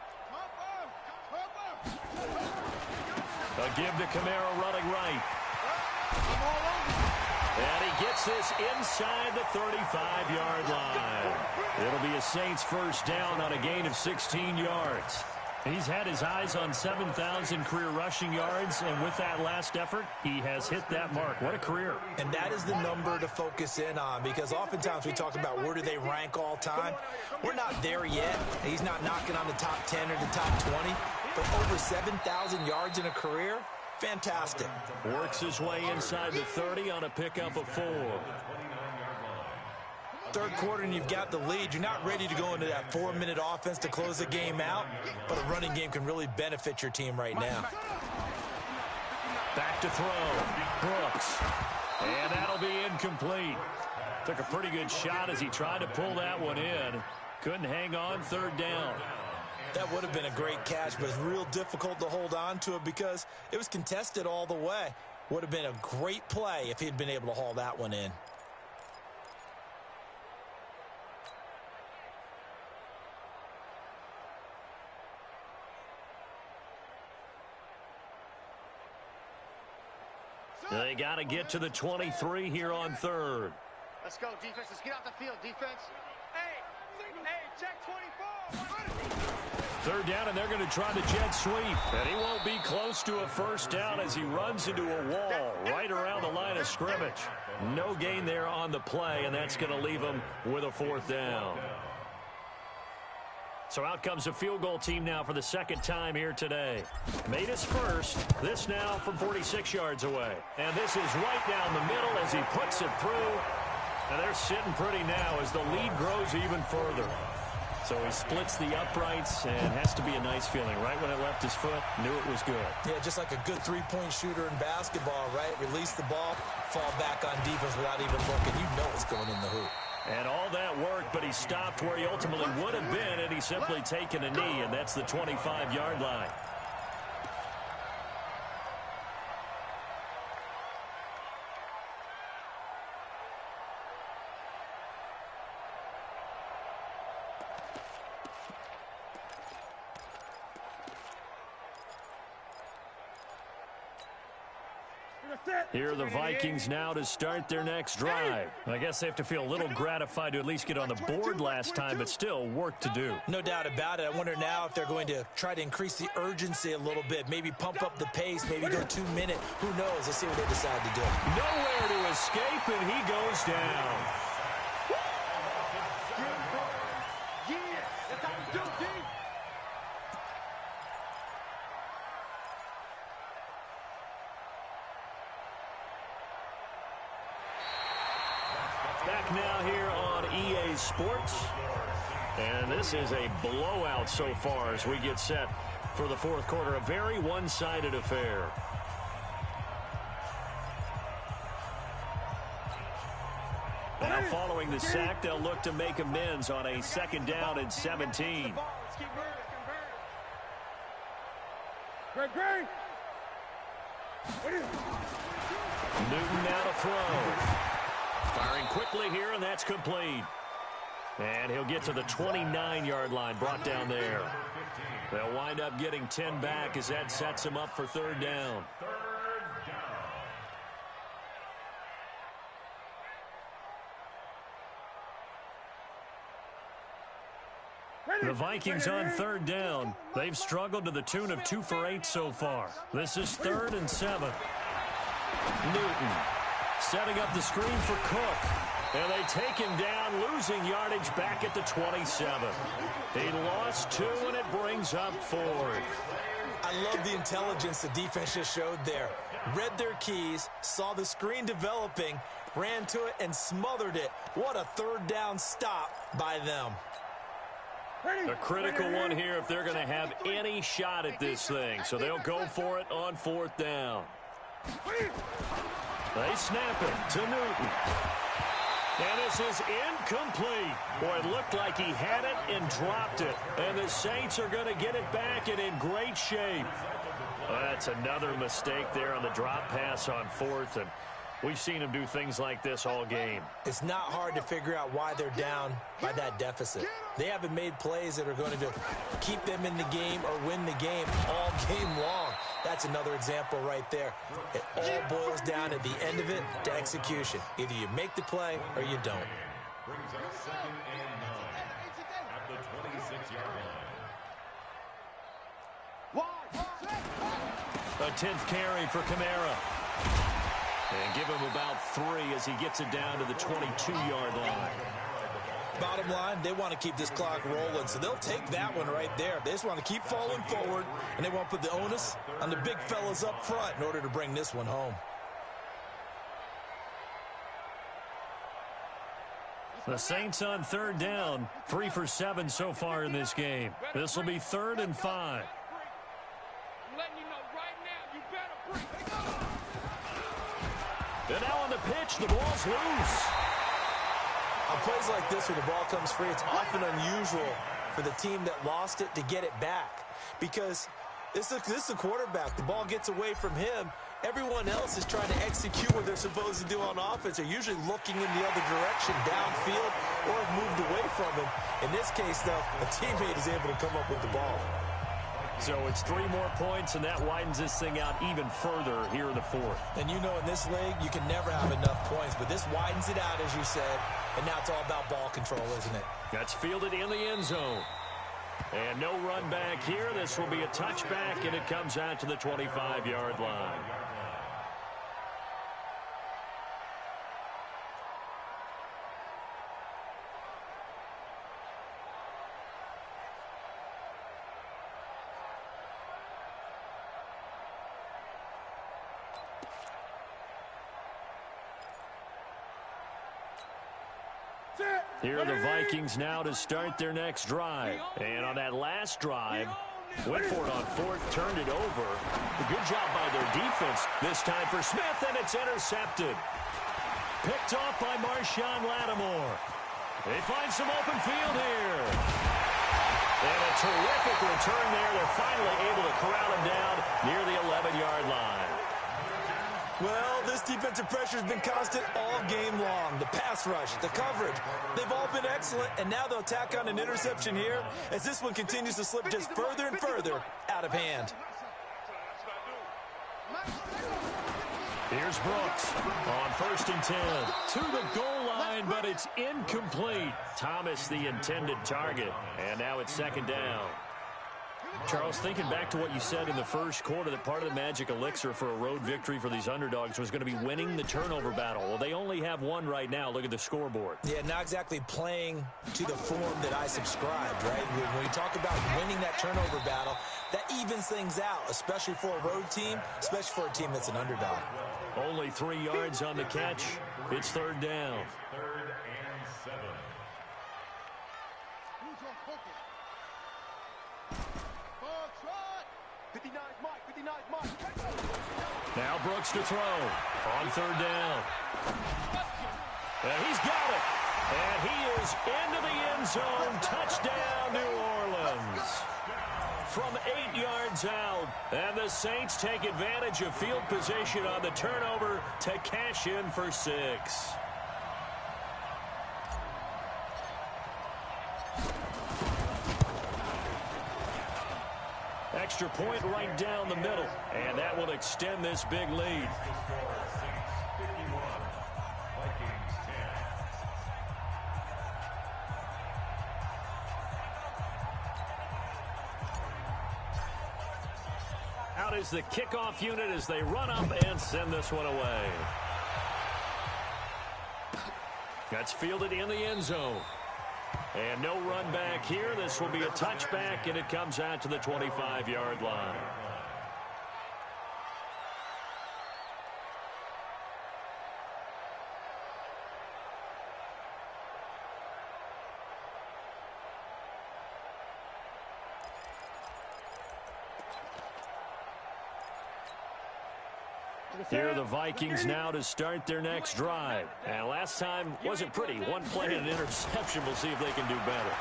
A give to Kamara running right. I'm all over. And he gets this inside the 35-yard line. It'll be a Saints first down on a gain of 16 yards. He's had his eyes on 7,000 career rushing yards, and with that last effort, he has hit that mark. What a career. And that is the number to focus in on, because oftentimes we talk about where do they rank all time. We're not there yet. He's not knocking on the top 10 or the top 20, but over 7,000 yards in a career, fantastic. Works his way inside the 30 on a pickup of 4. Third quarter and you've got the lead. You're not ready to go into that 4-minute offense to close the game out, but a running game can really benefit your team right now. Back to throw. Brooks. And that'll be incomplete. Took a pretty good shot as he tried to pull that one in. Couldn't hang on. Third down. That would have been a great catch, but it's real difficult to hold on to it because it was contested all the way. Would have been a great play if he'd been able to haul that one in. They got to get to the 23 here on third. Let's go, defense. Let's get out the field, defense. Hey, check 24. Third down, and they're going to try the jet sweep. And he won't be close to a first down as he runs into a wall right around the line of scrimmage. No gain there on the play, and that's going to leave him with a fourth down. So out comes a field goal team now for the second time here today. Made his first. This now from 46 yards away. And this is right down the middle as he puts it through. And they're sitting pretty now as the lead grows even further. So he splits the uprights and has to be a nice feeling. Right when it left his foot, knew it was good. Yeah, just like a good three-point shooter in basketball, right? Release the ball, fall back on defense without even looking. You know it's going in the hoop. And all that worked, but he stopped where he ultimately would have been, and he's simply taken a knee, and that's the 25-yard line. Here are the Vikings now to start their next drive. I guess they have to feel a little gratified to at least get on the board last time, but still work to do. No doubt about it. I wonder now if they're going to try to increase the urgency a little bit, maybe pump up the pace, maybe go 2 minute. Who knows? Let's see what they decide to do. Nowhere to escape, and he goes down. Back now here on EA Sports. And this is a blowout so far as we get set for the fourth quarter. A very one-sided affair. Now following the sack, they'll look to make amends on a second down and 17. Newton now to throw. Firing quickly here, and that's complete. And he'll get to the 29-yard line, brought down there. They'll wind up getting 10 back as that sets him up for third down. The Vikings on third down. They've struggled to the tune of 2 for 8 so far. This is 3rd and 7. Newton setting up the screen for Cook. And they take him down, losing yardage back at the 27. He lost 2, and it brings up 4th. I love the intelligence the defense just showed there. Read their keys, saw the screen developing, ran to it, and smothered it. What a third down stop by them. A critical one here if they're going to have any shot at this thing. So they'll go for it on 4th down. They snap it to Newton. And this is incomplete. Boy, it looked like he had it and dropped it. And the Saints are going to get it back and in great shape. That's another mistake there on the drop pass on 4th. And we've seen him do things like this all game. It's not hard to figure out why they're down by that deficit. They haven't made plays that are going to keep them in the game or win the game all game long. That's another example right there. It all boils down at the end of it to execution. Either you make the play or you don't. Brings up 2nd and 9 at the 26-yard line. A 10th carry for Kamara. And give him about 3 as he gets it down to the 22-yard line. Bottom line, they want to keep this clock rolling, so they'll take that one right there. They just want to keep falling forward, and they want to put the onus on the big fellas up front in order to bring this one home. The Saints on 3rd down, 3 for 7 so far in this game. This will be 3rd and 5. And now on the pitch, the ball's loose. On plays like this where the ball comes free, it's often unusual for the team that lost it to get it back. Because this is a quarterback. The ball gets away from him. Everyone else is trying to execute what they're supposed to do on offense. They're usually looking in the other direction, downfield, or have moved away from him. In this case, though, a teammate is able to come up with the ball. So it's 3 more points, and that widens this thing out even further here in the 4th. And you know in this league, you can never have enough points, but this widens it out, as you said, and now it's all about ball control, isn't it? That's fielded in the end zone. And no run back here. This will be a touchback, and it comes out to the 25-yard line. Here are the Vikings now to start their next drive. And on that last drive, went for it on 4th, turned it over. A good job by their defense this time for Smith, and it's intercepted. Picked off by Marshawn Lattimore. They find some open field here. And a terrific return there. They're finally able to corral him down near the 11-yard line. Well, this defensive pressure has been constant all game long. The pass rush, the coverage, they've all been excellent, and now they'll tack on an interception here as this one continues to slip just further and further out of hand. Here's Brooks on 1st and 10. To the goal line, but it's incomplete. Thomas the intended target, and now it's 2nd down. Charles, thinking back to what you said in the first quarter, that part of the magic elixir for a road victory for these underdogs was going to be winning the turnover battle. Well, they only have one right now. Look at the scoreboard. Yeah, not exactly playing to the form that I subscribed, right? When you talk about winning that turnover battle, that evens things out, especially for a road team, especially for a team that's an underdog. Only 3 yards on the catch. It's 3rd down. 3rd and 7. Now Brooks to throw on 3rd down. And he's got it. And he is into the end zone. Touchdown, New Orleans. From 8 yards out. And the Saints take advantage of field position on the turnover to cash in for 6. Extra point right down the middle, and that will extend this big lead. Out is the kickoff unit as they run up and send this one away. That's fielded in the end zone. And no run back here. This will be a touchback, and it comes out to the 25-yard line. Here are the Vikings now to start their next drive. And last time wasn't pretty. One play and an interception. We'll see if they can do better.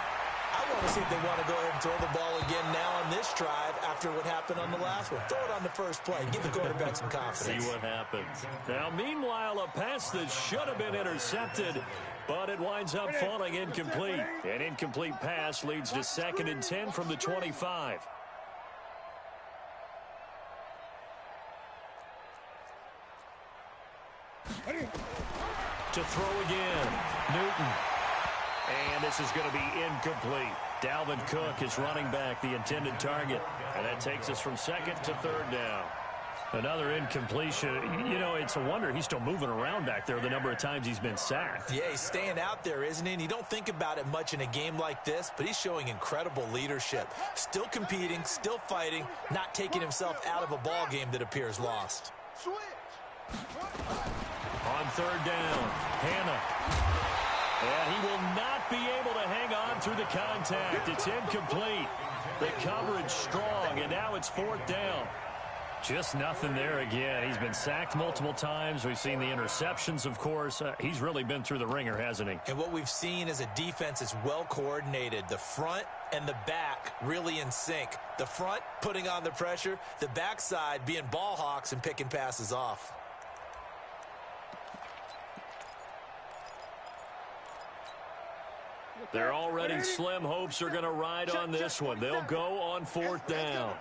I want to see if they want to go ahead and throw the ball again now on this drive after what happened on the last one. Throw it on the first play. Give the quarterback some confidence. See what happens. Now, meanwhile, a pass that should have been intercepted, but it winds up falling incomplete. An incomplete pass leads to 2nd and 10 from the 25. To throw again, Newton. And this is going to be incomplete. Dalvin Cook is running back, the intended target. And that takes us from second to third down. Another incompletion. You know, it's a wonder he's still moving around back there the number of times he's been sacked. Yeah, he's staying out there, isn't he? And you don't think about it much in a game like this, but he's showing incredible leadership. Still competing, still fighting, not taking himself out of a ball game that appears lost. On third down, Hannah. And he will not be able to hang on through the contact. It's incomplete. The coverage strong, and now it's fourth down. Just nothing there again. He's been sacked multiple times. We've seen the interceptions, of course. He's really been through the ringer, hasn't he? And what we've seen is a defense that's well coordinated. The front and the back really in sync. The front putting on the pressure. The backside being ball hawks and picking passes off. Their already slim hopes are going to ride on this one. They'll go on fourth down.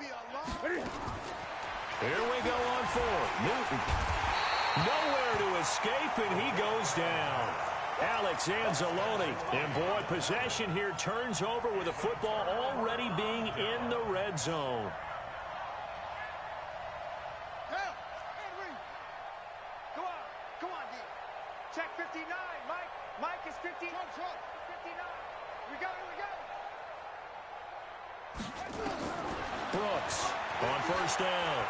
Here we go on fourth. Newton. Nowhere to escape, and he goes down. Alex Anzalone. And, boy, possession here turns over with the football already being in the red zone. Come on, D. Check 59. Mike is 59. 59. We go. Brooks on first down.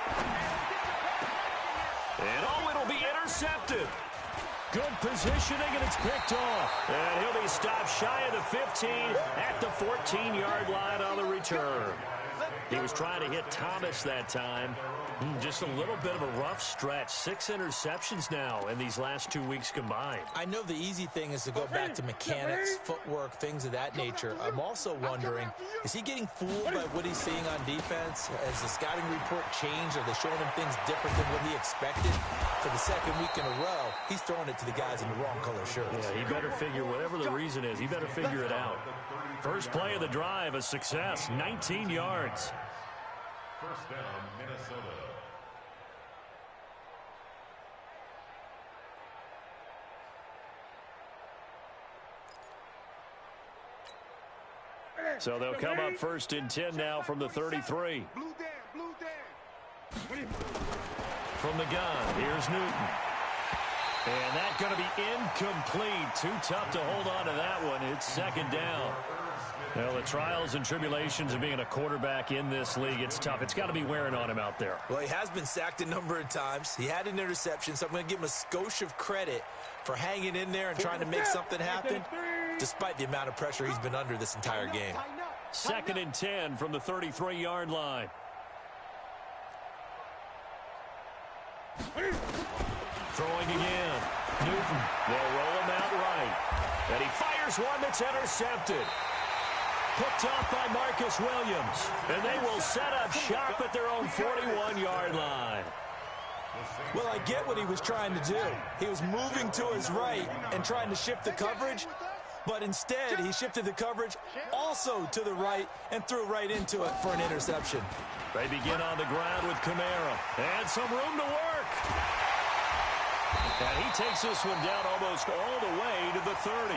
And, it'll be intercepted. Good positioning, and it's picked off. And he'll be stopped shy of the 15 at the 14-yard line on the return. He was trying to hit Thomas that time. Just a little bit of a rough stretch. 6 interceptions now in these last 2 weeks combined. I know the easy thing is to go back to mechanics, footwork, things of that nature. I'm also wondering, is he getting fooled by what he's seeing on defense? Has the scouting report changed? Are they showing him things different than what he expected? For the second week in a row, he's throwing it to the guys in the wrong color shirts. Yeah, he better figure, whatever the reason is, he better figure it out. First play of the drive, a success, 19 yards. First down, Minnesota. So they'll come up first and 10 now from the 33. From the gun, here's Newton. And that's going to be incomplete. Too tough to hold on to that one. It's second down. Well, the trials and tribulations of being a quarterback in this league, it's tough. It's got to be wearing on him out there. Well, he has been sacked a number of times. He had an interception, so I'm going to give him a skosh of credit for hanging in there and trying to make something happen, despite the amount of pressure he's been under this entire game. Second and 10 from the 33-yard line. Throwing again. Newton. They'll roll him out right. And he fires one that's intercepted. Picked off by Marcus Williams. And they will set up shop at their own 41-yard line. Well, I get what he was trying to do. He was moving to his right and trying to shift the coverage, but instead he shifted the coverage also to the right and threw right into it for an interception. They begin on the ground with Kamara. And some room to work. And he takes this one down almost all the way to the 30.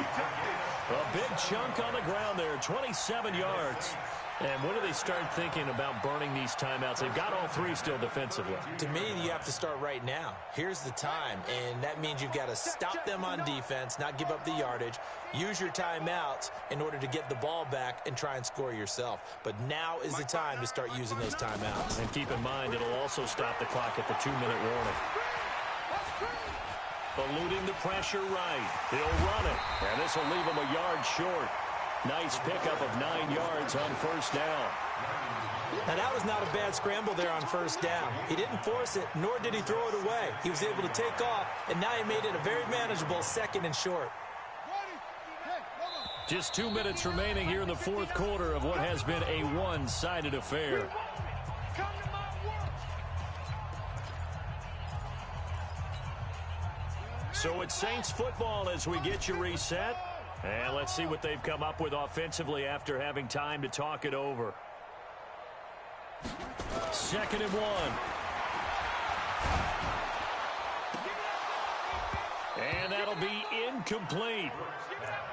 A big chunk on the ground there, 27 yards. And when do they start thinking about burning these timeouts? They've got all three still defensively. To me, you have to start right now. Here's the time, and that means you've got to stop them on defense, not give up the yardage, use your timeouts in order to get the ball back and try and score yourself. But now is the time to start using those timeouts. And keep in mind, it'll also stop the clock at the 2-minute warning. Eluding the pressure right. He'll run it, and this will leave him a yard short. Nice pickup of 9 yards on first down. Now, that was not a bad scramble there on first down. He didn't force it, nor did he throw it away. He was able to take off, and now he made it a very manageable second and short. Just 2 minutes remaining here in the fourth quarter of what has been a one-sided affair. So it's Saints football as we get you reset. And let's see what they've come up with offensively after having time to talk it over. 2nd and 1. And that'll be incomplete.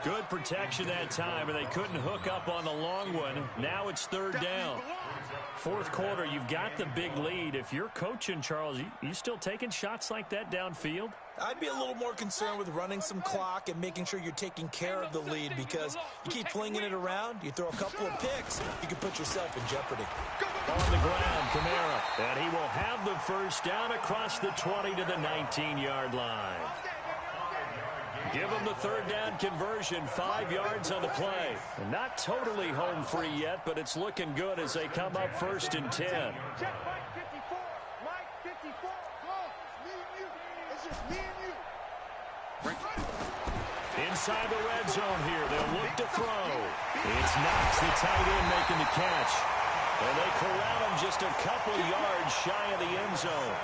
Good protection that time, and they couldn't hook up on the long one. Now it's third down. Fourth quarter, you've got the big lead. If you're coaching, Charles, you still taking shots like that downfield? I'd be a little more concerned with running some clock and making sure you're taking care of the lead, because you keep flinging it around, you throw a couple of picks, you can put yourself in jeopardy. On the ground, Kamara, and he will have the first down across the 20 to the 19-yard line. Give them the third down conversion, 5 yards on the play. Not totally home free yet, but it's looking good as they come up first and 10. Check Mike 54. Mike 54. Go. Me and you. It's just me and you. Inside the red zone here, they'll look to throw. It's Knox, the tight end, making the catch. And they corral him just a couple yards shy of the end zone.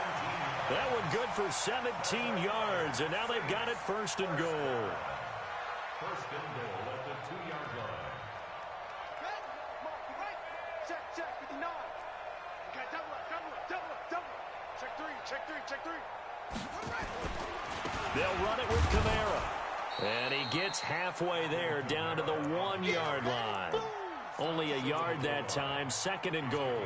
That one good for 17 yards, and now they've got it first and goal. First and goal at the 2-yard line. Check 59. Okay, double up. Check three. They'll run it with Kamara. And he gets halfway there, down to the 1-yard line. Only a yard that time, second and goal.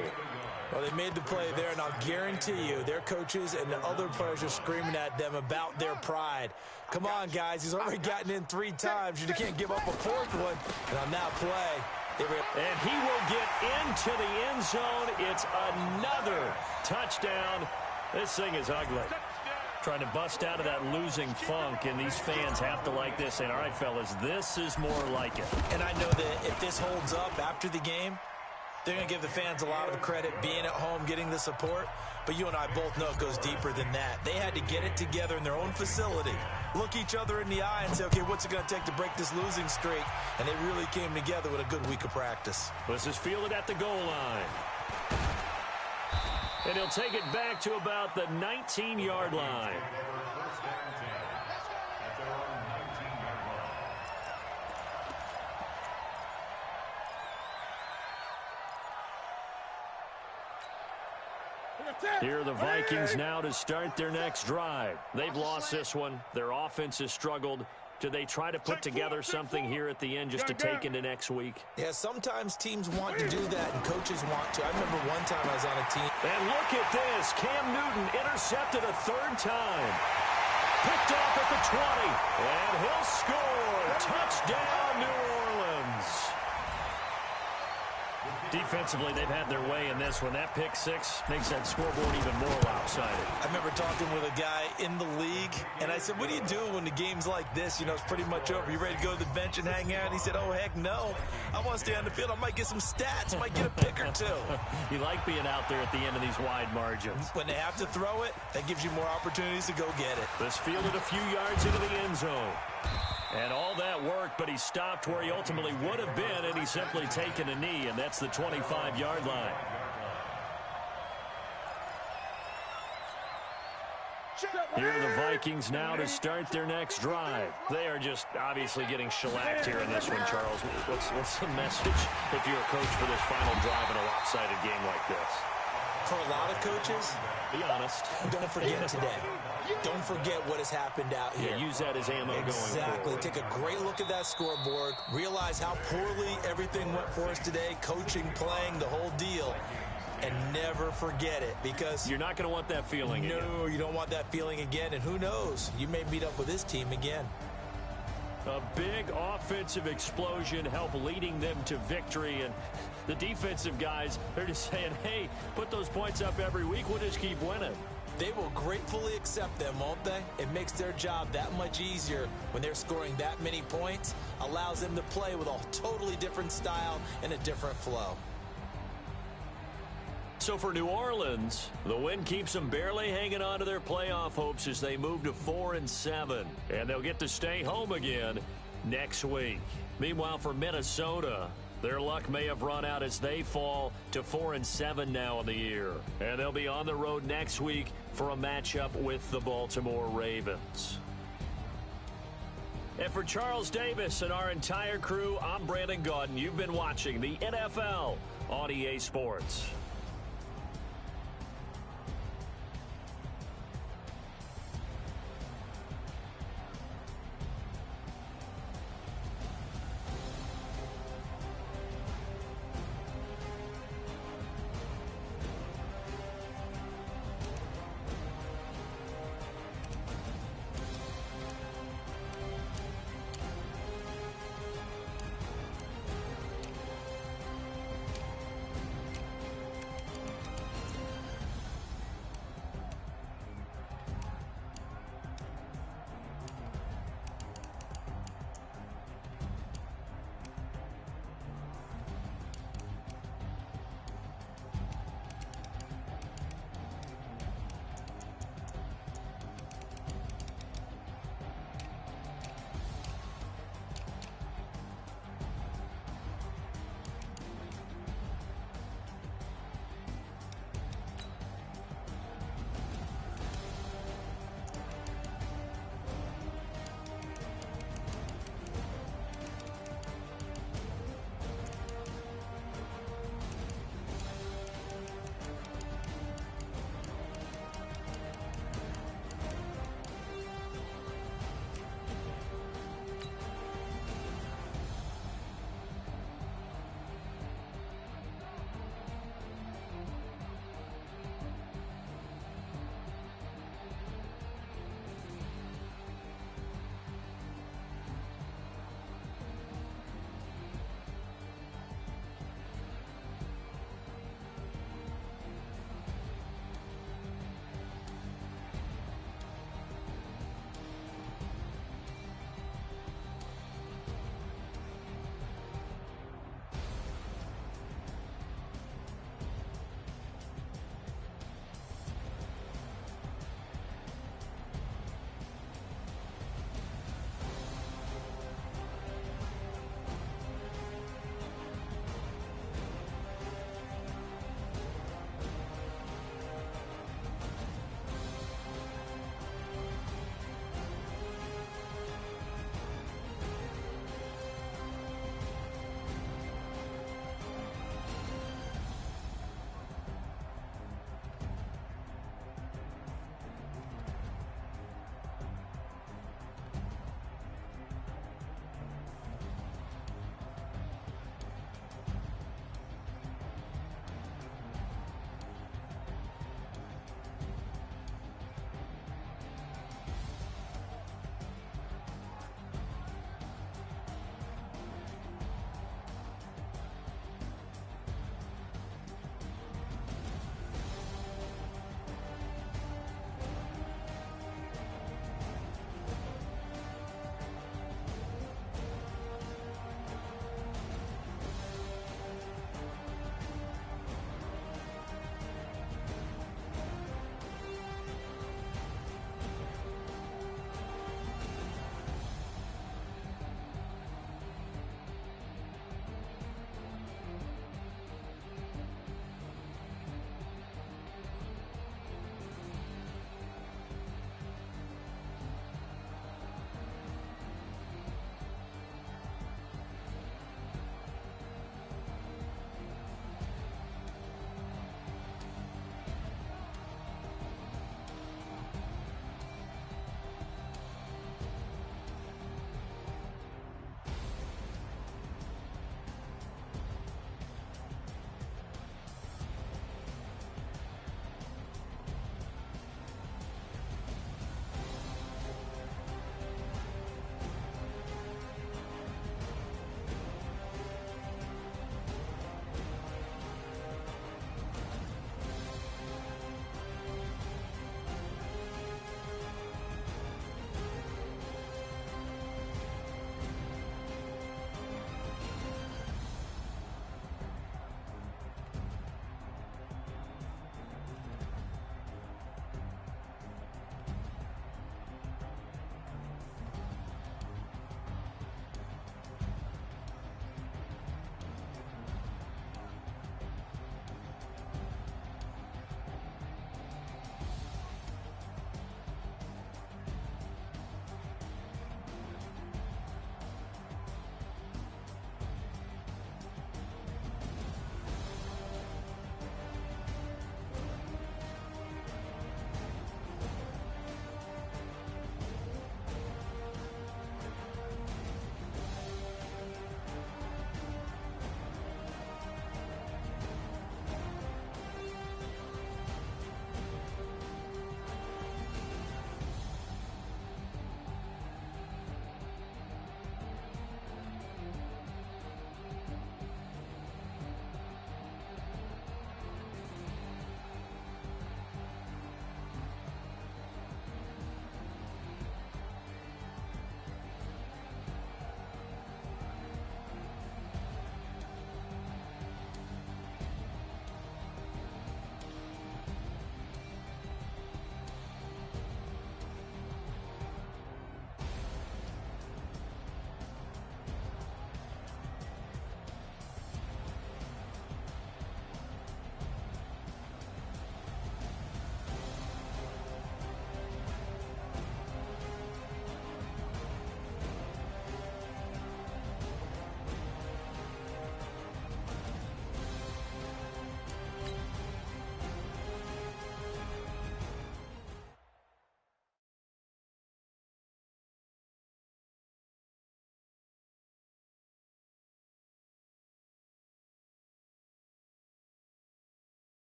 Well, they made the play there, and I'll guarantee you their coaches and the other players are screaming at them about their pride. Come on, guys. He's already gotten in 3 times. You can't give up a 4th one. And on that play, and he will get into the end zone. It's another touchdown. This thing is ugly. Trying to bust out of that losing funk, and these fans have to like this. And all right, fellas, this is more like it. And I know that if this holds up after the game, they're going to give the fans a lot of credit being at home, getting the support. But you and I both know it goes deeper than that. They had to get it together in their own facility, look each other in the eye and say, okay, what's it going to take to break this losing streak? And they really came together with a good week of practice. This is fielded at the goal line. And he'll take it back to about the 19-yard line. Here are the Vikings now to start their next drive. They've lost this one. Their offense has struggled. Do they try to put together something here at the end just to take into next week? Yeah, sometimes teams want to do that and coaches want to. I remember one time I was on a team. And look at this. Cam Newton intercepted a 3rd time. Picked off at the 20. And he'll score. Touchdown, New Orleans. Defensively, they've had their way in this one. That pick 6 makes that scoreboard even more lopsided. I remember talking with a guy in the league, and I said, what do you do when the game's like this? You know, it's pretty much over. You ready to go to the bench and hang out? He said, oh, heck no. I want to stay on the field. I might get some stats. I might get a pick or 2. You like being out there at the end of these wide margins. When they have to throw it, that gives you more opportunities to go get it. This fielded a few yards into the end zone. And all that worked, but he stopped where he ultimately would have been, and he's simply taken a knee, and that's the 25-yard line. Here are the Vikings now to start their next drive. They are just obviously getting shellacked here in this one, Charles. What's the message if you're a coach for this final drive in a lopsided game like this? For a lot of coaches, be honest, don't forget today. Don't forget what has happened out here. Yeah, use that as ammo going forward. Exactly. Take a great look at that scoreboard. Realize how poorly everything went for us today. Coaching, playing, the whole deal. And never forget it, because you're not going to want that feeling again. No, you don't want that feeling again. And who knows? You may meet up with this team again. A big offensive explosion helped leading them to victory. And the defensive guys, they're just saying, hey, put those points up every week. We'll just keep winning. They will gratefully accept them, won't they? It makes their job that much easier when they're scoring that many points. Allows them to play with a totally different style and a different flow. So for New Orleans, the win keeps them barely hanging on to their playoff hopes as they move to 4-7. And they'll get to stay home again next week. Meanwhile, for Minnesota, their luck may have run out as they fall to 4-7 now in the year. And they'll be on the road next week for a matchup with the Baltimore Ravens. And for Charles Davis and our entire crew, I'm Brandon Gaudin. You've been watching the NFL on EA Sports.